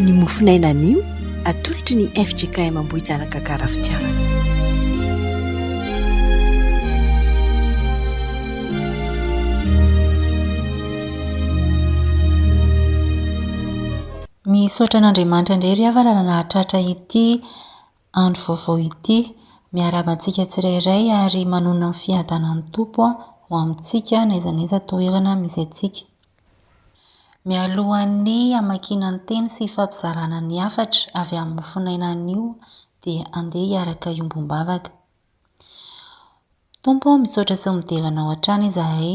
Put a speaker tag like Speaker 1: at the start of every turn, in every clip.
Speaker 1: Ny mofinaina anio atolotry ny FJKM Ambohijanaka Karafitiavana.
Speaker 2: Misaotra an'Andriamanitra indray ry havana nahatratra ity andro vaovao ity, miara-mantsika tsirairay ary manona ny fiadanan'ny Tompo ho amintsika n'aiza n'aiza toerana misy antsika. Mialohan'ny hamakiana ny teny sy fampizarana ny hafatra avy amin'ny mofinaina anio dia andeha hiaraka iombom-bavaka. Tompo, misaotra sy midelana ao hatrany izahay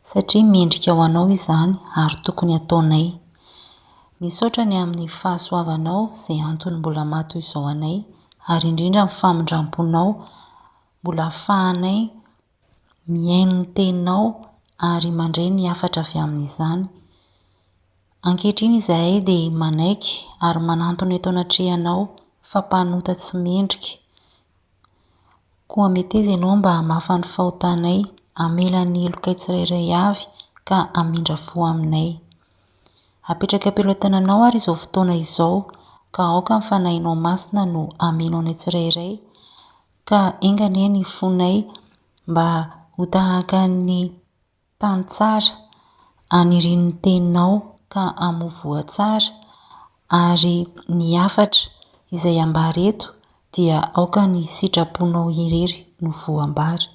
Speaker 2: satria mendrika ho anao izany ary tokony ataonay. Misaotra ny amin'ny fahasoavanao izay antony mbola mato izao anay ary indrindra ny famindramponao mbola ahafahanay mihaino ny teninao ary mandray ny hafatra avy amin'izany. Ankehitriny izahay dia manaiky ary manantona eto anatrehanao fampanota tsy mendrika. Koa mety izy ianao mba hamafa ny fahotanay, hamela ny heloka tsirairay avy ka hamindra fo aminay. Apetraka am-pelotananao ary izao fotoana izao ka aoka ny fanahinao masina no hameno anay tsirairay ka engane ny fonay mba ho tahaka ny tany tsara, anirin'ny teninao ka hamovoa tsara ary ny hafatra izay ambara eto dia aoka ny sitraponao irery no voambara.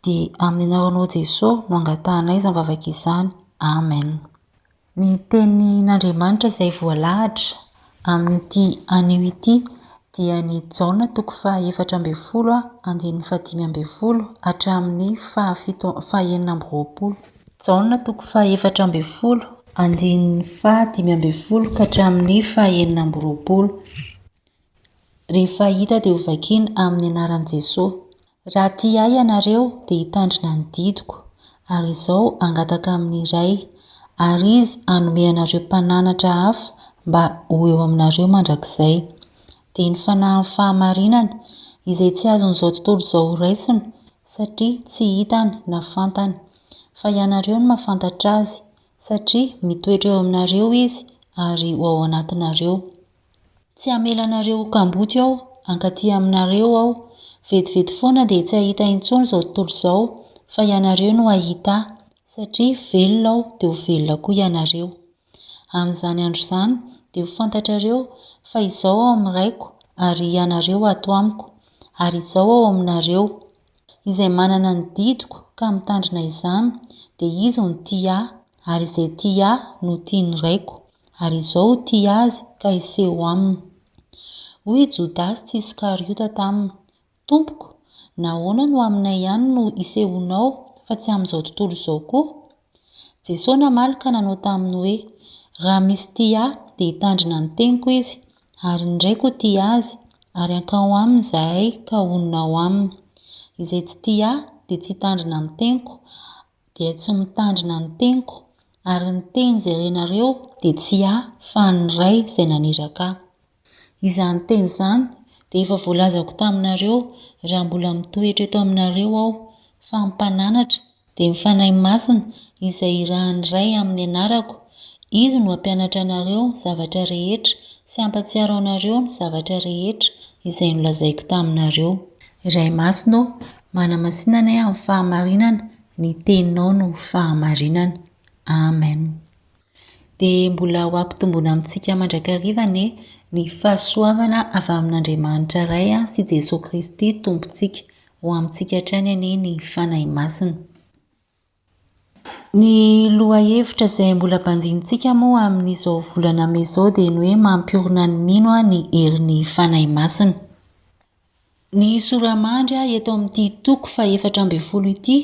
Speaker 2: Dia amin'ny anaranao Jesosy no angatahanay izany vavaka izany. Amen. Ny tenin'Andriamanitra izay voalahatra amin'ity anio ity dia ny Jaona 4:4 andininy 5:10 hatramin'ny 7:20. Jaona 4:4 andininy 5:10 ka hatramin'ny 7:20. Rehefa hita dia ho vakiana amin'ny anaran'i Jesosy. Raha tia ahy ianareo dia hitandrina ny didiko ary izao angataka amin'ny iray ary izy hanome anareo mpananatra hafa mba ho eo aminareo mandrakizay. Dia ny fanahy ny fahamarinana izay tsy azon'izao tontolo izao raisina satria tsy hitany na fantany, fa ianareo no mahafantatra azy satria mitoetra eo aminareo izy ary ao anatinareo. Tsy hamela anareo kamboty aho, hankaty aminareo aho, vetivety foana dia tsy hahita intsony izao tontolo izao, fa ianareo no hahita satria velona aho dia ho velona koa ianareo. Amin'izany andro izany dia ho fantatrareo fa izao ao amin'ny raiko ary ianareo ato amiko ary izao ao aminareo. Izay manana ny didiko ka mitandrina izany dia izy no tia ahy ary izay tia ahy no tia ny raiko ary izao tia azy ka hiseho aminy. Hoy Jodasy tsy Iskariota taminy: Tompoko, nahoana no aminay ihany no hisehonao fa tsy amin'izao tontolo izao koa? Jesosy namaly ka nanao taminy hoe: raha misy tia ahy dia hitandrina ny teniko izy ary ny raiko tia azy ary hankao aminy izahay ka honona ao aminy. Izay tsy tia ahy dia tsy hitandrina ny teniko dia tsy mitandrina ny teniko ary ny teny izay renareo dia tsy ahy fa ny ray izay naniraka ahy. Izany teny izany dia efa voalazako taminareo raha mbola mitoetra eto aminareo aho, fa ny mpananatra dia ny Fanahy Masina izay irahan'ny ray amin'ny anarako. Izy no hampianatra anareo zavatra rehetra sy hampatsiaro anareo ny zavatra rehetra izay nolazaiko taminareo. Ray Masina, mana-masinanay amin'ny fahamarinana, ny teninao no fahamarinana. Amen. Dia mbola ho ampitombona amintsika mandrakariva ny fahasoavana avy amin'Andriamanitra iray sy Jesosy Kristy Tompontsika ho amintsika hatrany ny Fanahy Masina. Ny lohahevitra izay mbola bandintsika moa amin'izao volana may izao dia ny hoe mampiorina ny mino ny herin'ny Fanahy Masina. Ny soramandry eto amin'ity toko 4:12 ity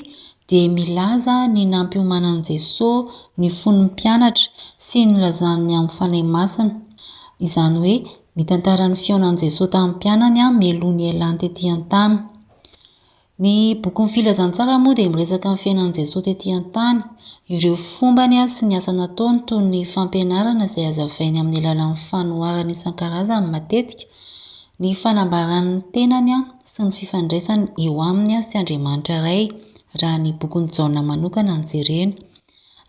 Speaker 2: dia milaza ny nampiomanan'i Jesosy ny fon'ny mpianatra sy ny lazany amin'ny Fanahy Masina. Izany hoe mitantara ny fioanan'i Jesosy tamin'ny mpianany mialoha ny ialany tetỳ an-tany. Ny boky ny filazantsara moa dia miresaka ny fiainan'i Jesosy tetỳ an-tany, ireo fombany sy ny asa nataony toy ny fampianarana izay hazavainy amin'ny alalan'ny fanoharana isan-karazany matetika, ny fanambarany tenany sy ny fifandraisany eo aminy sy Andriamanitra iray raha ny bokin'ny Jaona manokana no jerena.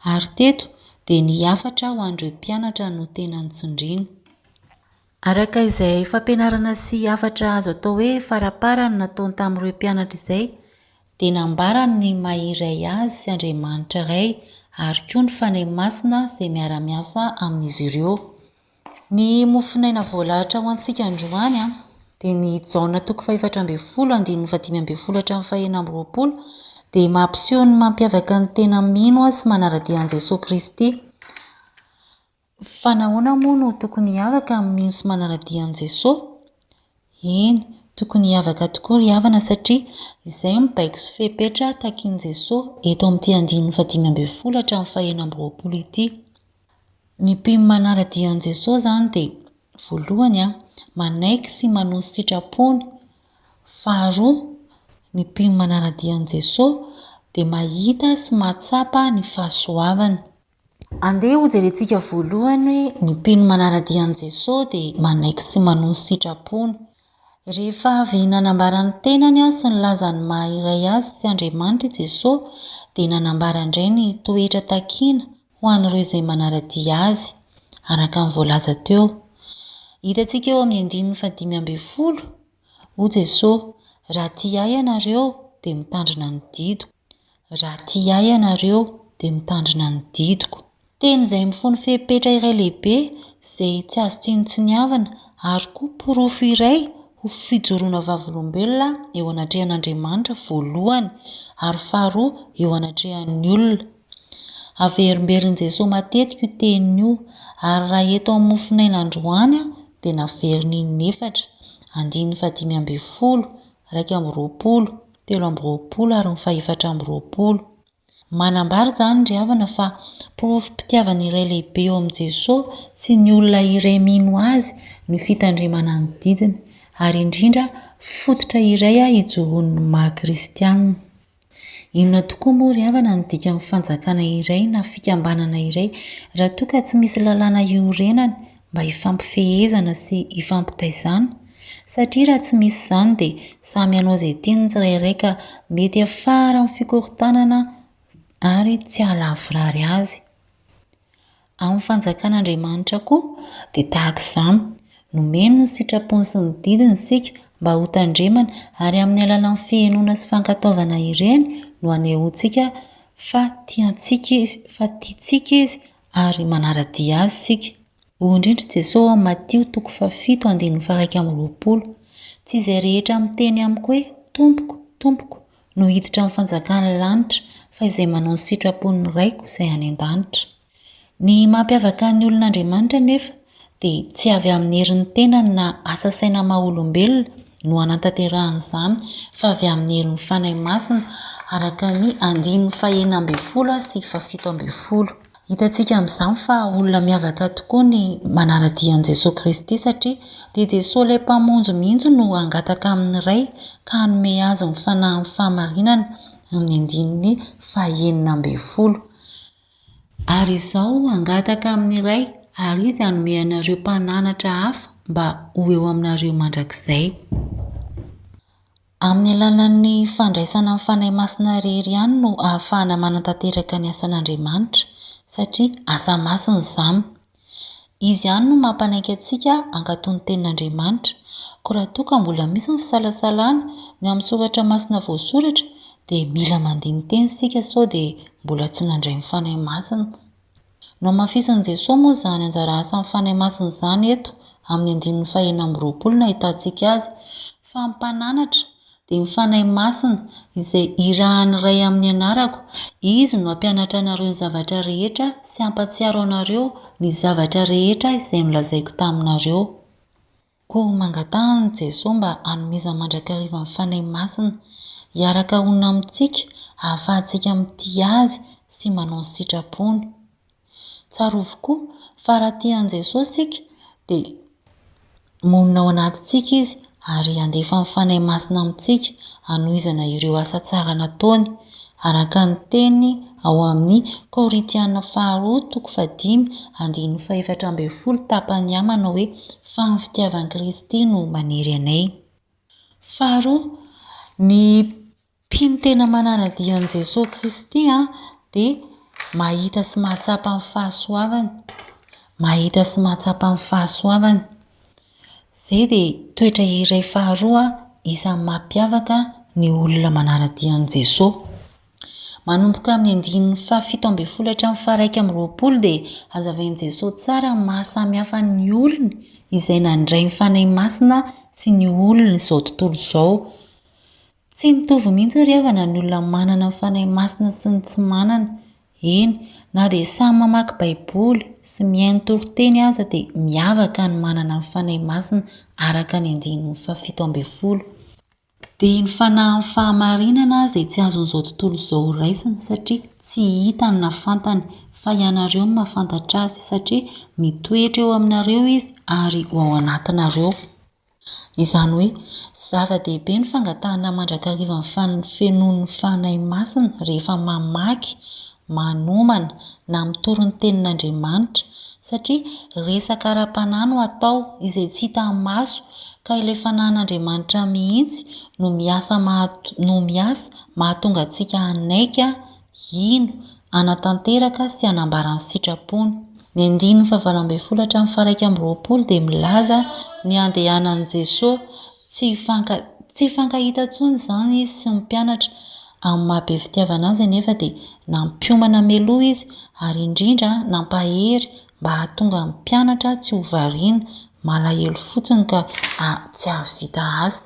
Speaker 2: Ary teto dia ny hafatra ho an'ireo mpianatra no tena nitsindriana. Araka izay fampianarana sy hafatra azo atao hoe faraparany nataony tamin'ireo mpianatra izay, dia nambarany ny maha-iray azy sy Andriamanitra iray ary koa ny Fanahy Masina izay miara-miasa amin'izy ireo. Ny mofinaina voalahatra ho antsika androany dia ny Jaona 4:15-5:20 dia mampiseho ny mampiavaka ny tena mino sy manara-dia an'i Jesosy Kristy. Fa nahoana moa no tokony hiavaka amin'ny mino sy manara-dia an'i Jesosy? Eny, tokony hiavaka tokoa ry havana satria izay mibaiko sy fepetra takian'i Jesosy eto amin'ity 5:20 ity. Ny mpino manara-dia an'i Jesosy izany dia voalohany manaiky sy manosy sitrapony. Faharoa, ny mpino manara-dia an'i Jesosy dia mahita sy mahatsapa ny fahasoavana. Andeha ho jerentsika voalohany ny mpino manara-dia an'i Jesosy dia manaiky sy manosy sitrapony. Rehefa avy nanambara ny tenany sy nilaza ny maha-iray azy sy Andriamanitra i Jesosy dia nanambara indray ny toetra takiana ho an'ireo izay manara-dia azy araka ny voalaza teo. Hitantsika eo amin'ny 5:20 ho Jesosy: raha tia ahy ianareo dia mitandrina ny didiko. Raha tia ahy ianareo dia mitandrina ny didiko. Teny izay mifono fepetra iray lehibe izay tsy azo tsinotsiniavana ary koa porofo iray ho fijoroana vavolombelona eo anatrehan'Andriamanitra voalohany ary faharoa eo anatrehan'ny olona. Averimberin'i Jesosy matetika io teny io ary raha eto amin'ny mofinaina androany dia naveriny inefatra: 5:20, 2:20, 3:20 ary 4:20. Manambara izany ry havana fa porofom-pitiavana iray lehibe eo amin'i Jesosy sy ny olona iray mino azy ny fitandremana ny didiny ary indrindra fototra iray hijoroan'ny maha-kristianina. Inona tokoa moa ry havana ny dikan'ny fanjakana iray na fikambanana iray raha toa ka tsy misy lalàna iorenany mba hifampifehezana sy hifampitaizana? Satria raha tsy misy izany dia samy hanao izay tiany ny tsirairay ka mety afara amin'ny fikorontanana ary tsy hahalavy azy. Amin'ny fanjakan'Andriamanitra koa dia tahaka izany: nomeny ny sitrapony sy ny didiny isika mba ho tandremana ary amin'ny alalan'ny fihenoana sy fankataovana ireny no anehoantsika fa tiantsika izy ary manara-dia azy isika. Hoy indrindra Jesosy amin'ny Matio 7:20: tsy izay rehetra miteny amiko hoe Tompoko, Tompoko no hiditra amin'ny fanjakana lanitra, fa izay manao ny sitrapon'ny Raiko izay any an-danitra. Ny mampiavaka ny olon'Andriamanitra nefa dia tsy avy amin'ny herin'ny tenany na asa saina maha-olombelona no anatanterahana izany, fa avy amin'ny herin'ny Fanahy Masina araka ny 5:40 sy 7:70. Hitantsika amin'izany fa olona miavaka tokoa ny manara-dia an'i Jesosy Kristy satria dia Jesosy ilay mpamonjy mihitsy no angataka amin'ny iray ka hanome azy ny fanahin'ny fahamarinana amin'ny 5:40. Ary izao angataka amin'ny iray ary izy hanome anareo mpananatra hafa mba ho eo aminareo mandrakizay. Amin'ny alalan'ny fandraisana amin'ny Fanahy Masina irery ihany no ahafahana manantanteraka ny asan'Andriamanitra satria asa masina izany. Izy ihany no mampanaiky antsika hankatony tenin'Andriamanitra. Koa raha toa ka mbola misy ny fisalasalana ny amin'ny soratra masina voasoratra dia mila mandiny teny isika sao dia mbola tsy nandray ny Fanahy Masina. No amafisin'i Jesosy moa izany anjara asan'ny Fanahy Masina izany eto amin'ny 5:20 no ahitantsika azy, fa ny mpananatra dia ny Fanahy Masina izay irahany iray amin'ny anarako. Izy no hampianatra anareo ny zavatra rehetra sy hampatsiaro anareo ny zavatra rehetra izay milazaiko taminareo. Koa mangatahana Jesosy mba hanomeza mandrakariva ny Fanahy Masina hiaraka honina amintsika ahafahantsika mitia azy sy manao ny sitrapony. Tsara avokoa fa raha tian'i Jesosy isika dia monina ao anatintsika izy ary andefa ny Fanahy Masina amintsika hanohizana ireo asa tsara nataony araka ny teny ao amin'ny Korintiana 2:5-14 tapany manao hoe fa ny fitiavan'i Kristy no maniry anay. Faharoa, ny mpino tena manara-dia an'i Jesosy Kristy dia mahita sy mahatsapa ny fahasoavany. Izay dia toetra iray faharoa isan'ny mampiavaka ny olona manaradia an'i Jesosy. Manomboka amin'ny andinin'ny fahafito ambin'ny folo hatramin'ny faha-raika amby roapolo dia hazavain'i Jesosy tsara ny mahasamihafa ny olona izay nandray ny fanahy masina sy ny olona izao tontolo izao. Tsy mitovy mihitsy ry havana ny olona manana ny fanahy masina sy ny tsy manana. Eny, na dia samy mamaky baiboly sy mihaino toriteny aza dia miavaka ny manana ny fanahy masina araka ny andinin'ny fahafito ambin'ny folo. Dia ny fanahy fahamarinana izay tsy azon'izao tontolo izao raisina satria tsy hitany na fantany fa ianareo no mahafantatra azy satria mitoetra eo aminareo izy ary ao anatinareo. Izany hoe zava-dehibe ny fangatahana mandrakariva ny fenon'ny fanahy masina rehefa mamaky, manomana na mitoro ny tenin'Andriamanitra satria resaka ara-panahy no atao izay tsy hita maso ka ilay fanahin'Andriamanitra mihitsy no miasa mahatonga antsika hanaika, hino, hanatanteraka sy hanambara ny sitrapony. Ny andinin'ny fahavalo ambin'ny folo hatramin'ny faha-raika amby roapolo dia milaza ny andehanan'i Jesosy tsy fankahita intsony izany izy sy ny mpianatra. Amin'ny mahabe fitiavana azy anefa dia nampiomana mialoha izy ary indrindra nampahery mba hahatonga ny mpianatra tsy ho variana malahelo fotsiny ka tsy hahavita azy.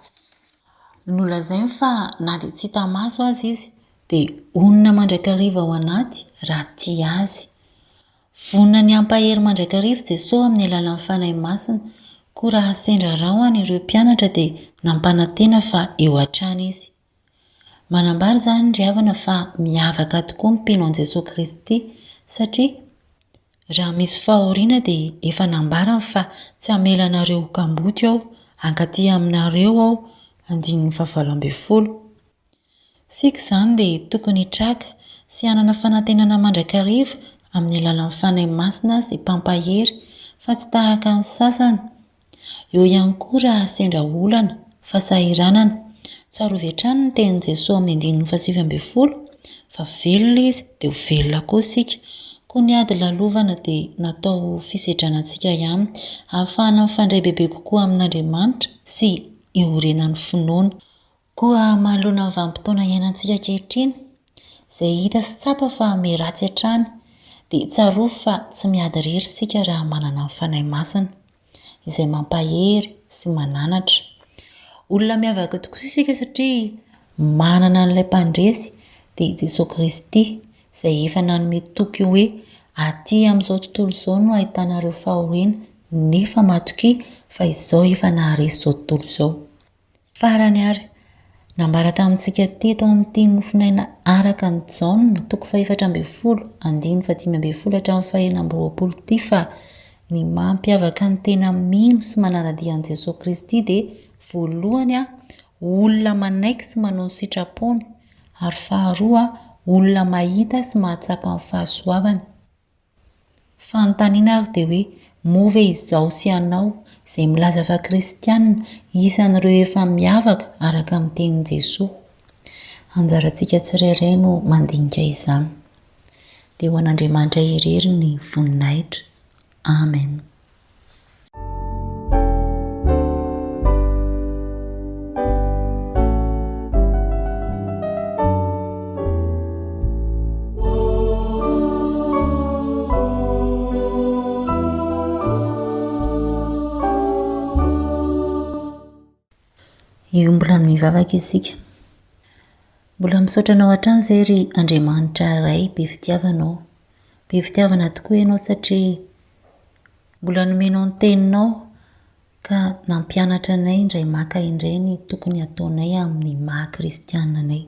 Speaker 2: Nolazainy fa na dia tsy hita maso azy izy dia onona mandrakariva ao anaty raha tia azy. Vonona ny hampahery mandrakariva Jesosy amin'ny alalan'ny fanahy masina, koa raha sendra rao an'ireo mpianatra dia nampanantena fa eo hatrany izy. Manambara izany ry havana fa miavaka tokoa ny mpino an'i Jesosy Kristy satria raha misy fahoriana dia efa nambarany fa tsy hamelanareo ho kamboty aho, hankaty aminareo aho, andinin'ny fahavalo ambin'ny folo. Sika izany dia tokony hitraka sy hanana fanantenana mandrakariva amin'ny alalan'ny fanahy masina izay mpampahery fa tsy tahaka ny sasany. Eo ihany koa raha sendra olana, fahasahiranana. Tsarovy hatrany ny tenin'i Jesosy amin'ny andinin'ny fahasivy ambin'ny folo fa velona izy dia ho velona koa isika. Koa ny ady lalovana dia natao fisedranantsika ihany, ahafahana mifandray bebe kokoa amin'Andriamanitra sy iorenan'ny finoana. Koa manoloana ny vanim-potoana iainantsika ankehitriny izay hita sy tsapa fa meratsy hatrany dia tsarovy fa tsy miady irery isika raha manana ny fanahy masina izay mampahery sy mananatra. Olona miavaka tokoa isika satria manana an'ilay mpandresy dia Jesosy Kristy izay efa nanome toky hoe aty amin'izao tontolo izao no ahitanareo fahoriana nefa matokia fa izao efa naharesy izao tontolo izao. Farany ary nambara tamintsika teto amin'ity nofinaina araka ny Jaona toko faha-efatra ambin'ny folo andiny faha-dimy ambin'ny folo hatramin'ny faha-enina amby roapolo ity fa ny mampiavaka ny tena mino sy manaradia an'i Jesosy Kristy dia voalohany olona manaiky sy manao ny sitrapony ary faharoa olona mahita sy mahatsapa ny fahasoavany. Fanontaniana ary dia hoe move izaho sy anao izay milaza fa kristianina isan'ireo efa miavaka araka amin'ny tenin'i Jesosy. Anjarantsika tsirairay no mandinika izany. Dia ho an'Andriamanitra irery ny voninahitra. Amen. Io mbola mivavaka isika. Mbola misaotra anao hatrany izay ry Andriamanitra iray, be fitiavanao. Be fitiavana tokoa ianao satria mbola nomenao ny teninao ka nampianatra anay indray maka indray ny tokony ataonay amin'ny maha-kristianina anay.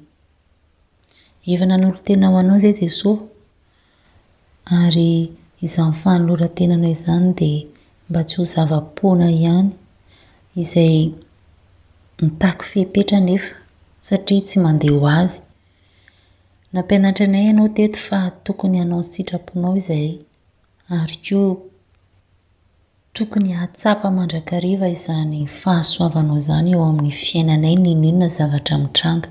Speaker 2: Efa nanolo-tenao anao izay Jesosy ary izany fanoloran-tenana izany dia mba tsy ho zava-poana ihany izay mitaky fepetra nefa satria tsy mandeha ho azy. Nampianatra anay ianao teto fa tokony hanao ny sitraponao izay ary koa tokony hatsapa mandrakariva izany fahasoavanao izany eo amin'ny fiainanay ninona zavatra mitranga.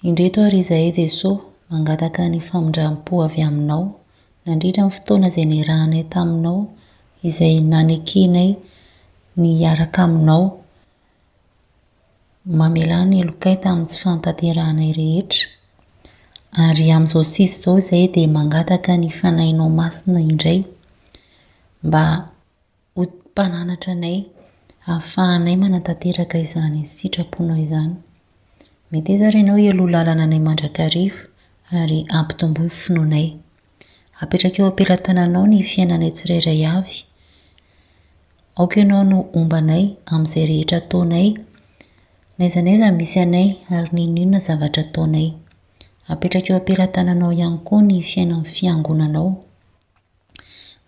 Speaker 2: Indreto ary izahay Jesosy mangataka ny famindram-po avy aminao nandritra ny fotoana izay niarahanay taminao izay nanekenay ny hiaraka aminao, mamelany elokay tamin'ny tsy fantaterahanay rehetra. Ary amin'izao sisy izao izay dia mangataka ny fanahinao masina indray mba ho mpananatra anay ahafahanay manatanteraka izany sitraponao izany. Mety aiza ianao hialoha lalana anay mandrakariva ary ampitomboy finoanay. Apetraka eo ampelantananao ny fiainanay tsirairay avy. Aoka ianao no ombanay amin'izay rehetra ataonay, n'aiza n'aiza misy anay ary n'inona zavatra ataonay. Apetraka eo ampelantananao ihany koa ny fiainan'ny fiangonanao.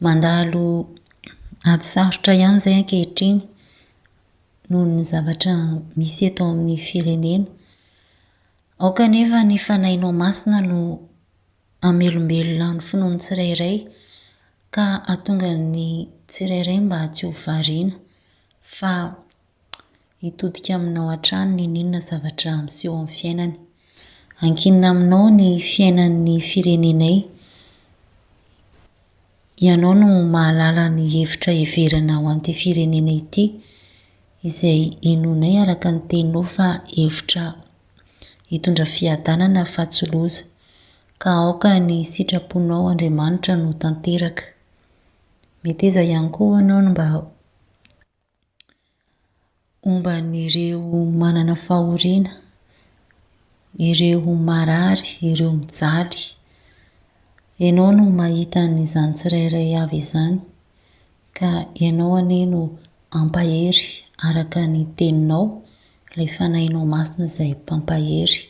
Speaker 2: Mandalo ady sarotra ihany izay ankehitriny noho ny zavatra misy eto amin'ny firenena. Aoka nefa ny fanahinao masina no amelombelona ny finoany tsirairay ka ahatonga ny tsirairay mba tsy ho variana fa hitodika aminao hatrany ny inona zavatra miseho amin'ny fiainany. Ankinina aminao ny fiainan'ny firenenay. Ianao no mahalala ny hevitra heverina ho an'ity firenenay ity, izay inonay araka ny teninao fa hevitra hitondra fiadanana fa tsy loza. Ka aoka ny sitraponao Andriamanitra no tanteraka. Mety aiza ihany koa ianao no mba omban'ireo manana fahoriana, ireo marary, ireo mijaly. Ianao no mahita n'izany tsirairay avy izany, ka ianao anie no ampahery araka ny teninao, ilay fanahinao masina izay mpampahery.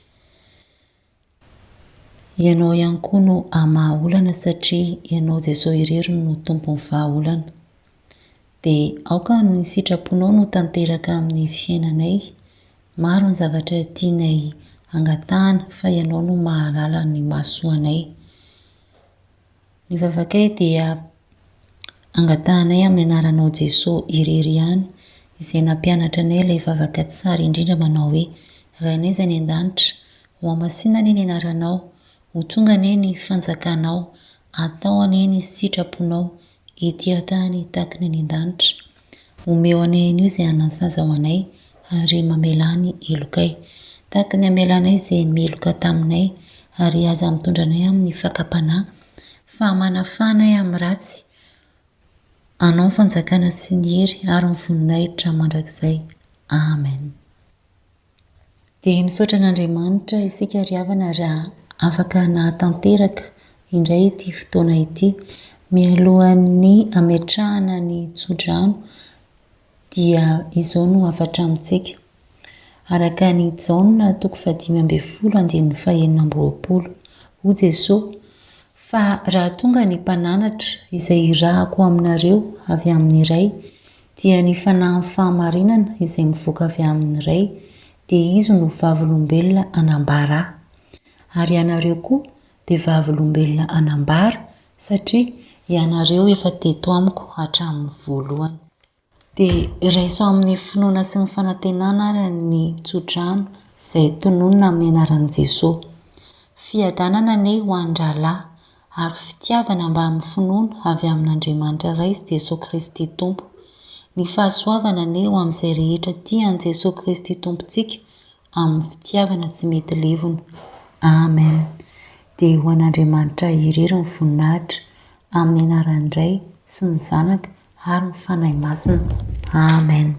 Speaker 2: Ianao ihany koa no amahaolana satria ianao Jesosy irery no tompon'ny vahaolana. Dia aoka ny sitraponao no tanteraka amin'ny fiainanay. Maro ny zavatra tianay angatahana fa ianao no mahalala ny mahasoanay. Ny vavakay dia angatahanay amin'ny anaranao Jesosy irery ihany, izay nampianatra anay ilay vavaka tsara indrindra manao hoe: raha n'aiza ny an-danitra, ho amasina anie ny anaranao, ho tonga anie ny fanjakanao, atao anie ny sitraponao, ety tany tahaka ny an-danitra. Omeo anay an'io izay hanasaza ho anay ary mamelany elokay, tahaka ny amelanay izay meloka taminay ary aza mitondra anay amin'ny fakapanahy, fa manafanay amin'ny ratsy. Anao ny fanjakana sy ny hery ary ny voninahitra mandrakizay. Amen. Dia misaotra an'Andriamanitra isika ry havana raha afaka nahatanteraka indray ity fotoana ity. Mialohan'ny ametrahana ny tsodrano dia izao no afatra amintsika. Araka ny Jaona 5:20. Ho Jesosy, fa raha tonga ny mpananatra izay irahako aminareo avy amin'ny iray, dia ny fanahin'ny fahamarinana izay mivoaka avy amin'ny iray, dia izy no vavilombelona anambara ahy. Ary ianareo koa dia vavilombelona anambara, satria ianareo efa teto amiko hatramin'ny voalohany. Dia raiso amin'ny finoana sy ny fanantenana ary ny tsodrano izay tononona amin'ny anaran'i Jesosy. Fiadanana anie ho an-drahalahy ary fitiavana mba amin'ny finoana avy amin'Andriamanitra Ray sy Jesosy Kristy Tompo. Ny fahasoavana anie ho amin'izay rehetra tian'i Jesosy Kristy Tompontsika amin'ny fitiavana tsy mety levona. Amen. Dia ho an'Andriamanitra irery ny voninahitra, amin'ny anaran'ny Ray sy ny Zanaka ary ny Fanahy Masina. Amen.